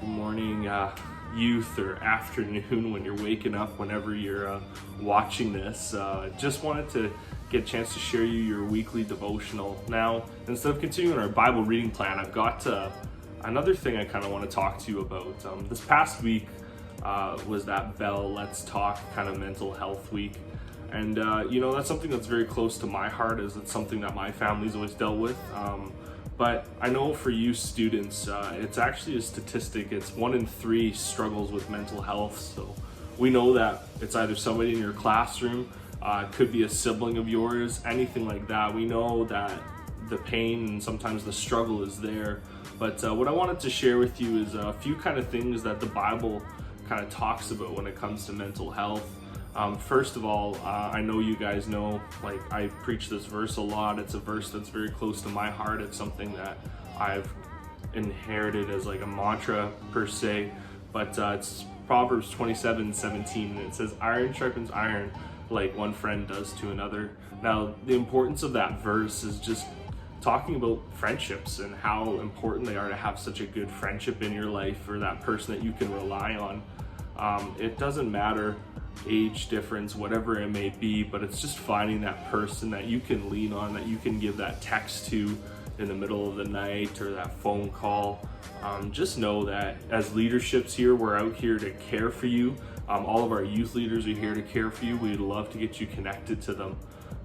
Good morning, youth, or afternoon when you're waking up, whenever you're watching this. Just wanted to get a chance to share you your weekly devotional. Now, instead of continuing our Bible reading plan, I've got another thing I kind of want to talk to you about. This past week was that Bell Let's Talk kind of mental health week. And that's something that's very close to my heart, as it's something that my family's always dealt with. But I know for you students, it's actually a statistic. It's 1 in 3 struggles with mental health. So we know that it's either somebody in your classroom, it could be a sibling of yours, anything like that. We know that the pain and sometimes the struggle is there. But what I wanted to share with you is a few kind of things that the Bible kind of talks about when it comes to mental health. First of all, I know you guys know, like, I preach this verse a lot. It's a verse that's very close to my heart. It's something that I've inherited as like a mantra per se, but it's Proverbs 27:17, and it says, "Iron sharpens iron like one friend does to another." Now, the importance of that verse is just talking about friendships and how important they are to have such a good friendship in your life, or that person that you can rely on. It doesn't matter age difference, whatever it may be, but it's just finding that person that you can lean on, that you can give that text to in the middle of the night, or that phone call. Just know that as leaderships here, we're out here to care for you. All of our youth leaders are here to care for you. We'd love to get you connected to them.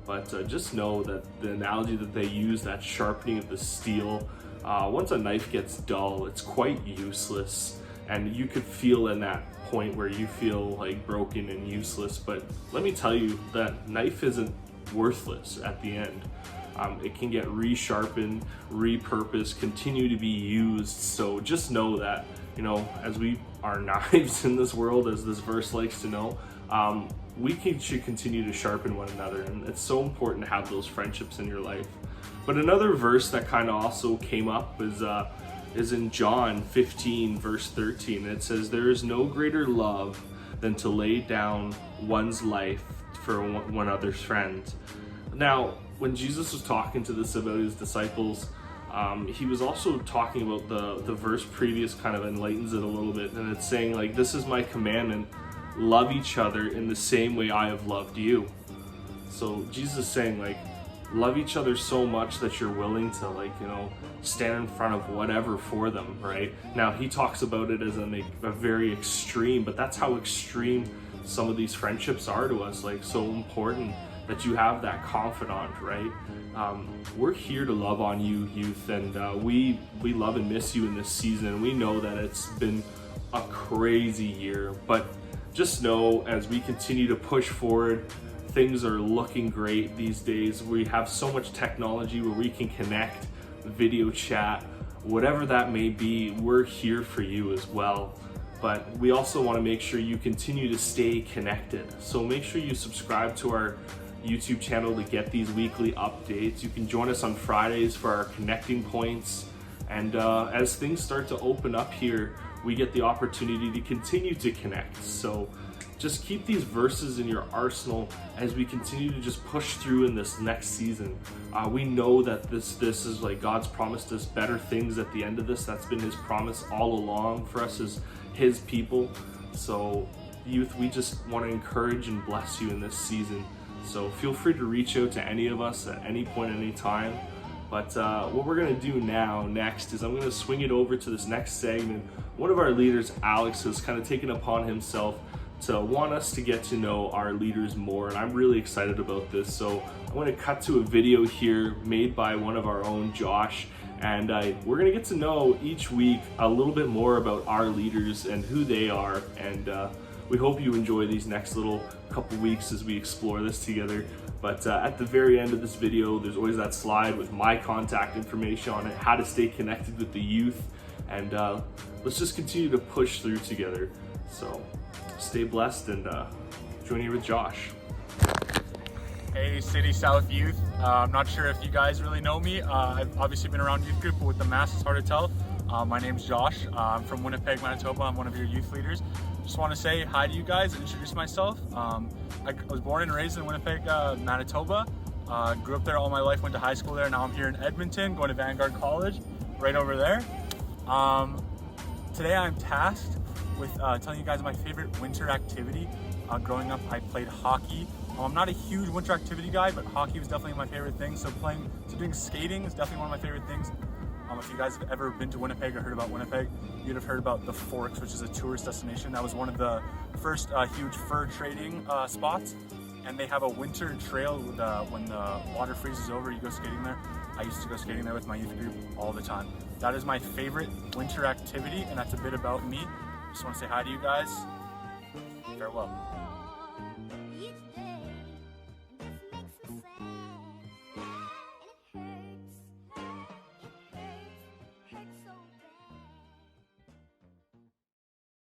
But just know that the analogy that they use, that sharpening of the steel, once a knife gets dull, it's quite useless. And you could feel in that point where you feel like broken and useless. But let me tell you, that knife isn't worthless at the end. It can get resharpened, repurposed, continue to be used. So just know that, as we are knives in this world, as this verse likes to know, should continue to sharpen one another. And it's so important to have those friendships in your life. But another verse that kind of also came up is in John 15 verse 13. It says, "There is no greater love than to lay down one's life for one other's friend." Now, when Jesus was talking to this about his disciples, he was also talking about the verse previous, kind of enlightens it a little bit, and it's saying, like, "This is my commandment, love each other in the same way I have loved you." So Jesus is saying, like, love each other so much that you're willing to, stand in front of whatever for them, right? Now, he talks about it as a very extreme, but that's how extreme some of these friendships are to us. Like, so important that you have that confidant, right? We're here to love on you, youth, and we love and miss you in this season. We know that it's been a crazy year, but just know, as we continue to push forward, things are looking great these days. We have so much technology where we can connect, video chat, whatever that may be. We're here for you as well. But we also want to make sure you continue to stay connected. So make sure you subscribe to our YouTube channel to get these weekly updates. You can join us on Fridays for our connecting points. And as things start to open up here, we get the opportunity to continue to connect. So just keep these verses in your arsenal as we continue to just push through in this next season. We know that this is like God's promised us better things at the end of this. That's been his promise all along for us as his people. So youth, we just want to encourage and bless you in this season. So feel free to reach out to any of us at any point, any time. But what we're going to do next is I'm going to swing it over to this next segment. One of our leaders, Alex, has kind of taken upon himself to want us to get to know our leaders more, and I'm really excited about this. So I'm going to cut to a video here made by one of our own, Josh, and we're going to get to know each week a little bit more about our leaders and who they are, and we hope you enjoy these next little couple weeks as we explore this together. But at the very end of this video, there's always that slide with my contact information on it, how to stay connected with the youth, and let's just continue to push through together. So stay blessed, and join here with Josh. Hey, City South Youth. I'm not sure if you guys really know me. I've obviously been around youth group, but with the mass it's hard to tell. My name's Josh. I'm from Winnipeg, Manitoba. I'm one of your youth leaders. Just want to say hi to you guys and introduce myself. I was born and raised in Winnipeg, Manitoba. Grew up there all my life, went to high school there. Now I'm here in Edmonton, going to Vanguard College, right over there. Today I'm tasked with telling you guys my favorite winter activity. Growing up, I played hockey. I'm not a huge winter activity guy, but hockey was definitely my favorite thing. So doing skating is definitely one of my favorite things. If you guys have ever been to Winnipeg or heard about Winnipeg, you'd have heard about the Forks, which is a tourist destination. That was one of the first huge fur trading spots. And they have a winter trail when the water freezes over, you go skating there. I used to go skating there with my youth group all the time. That is my favorite winter activity, and that's a bit about me. Just want to say hi to you guys. Farewell.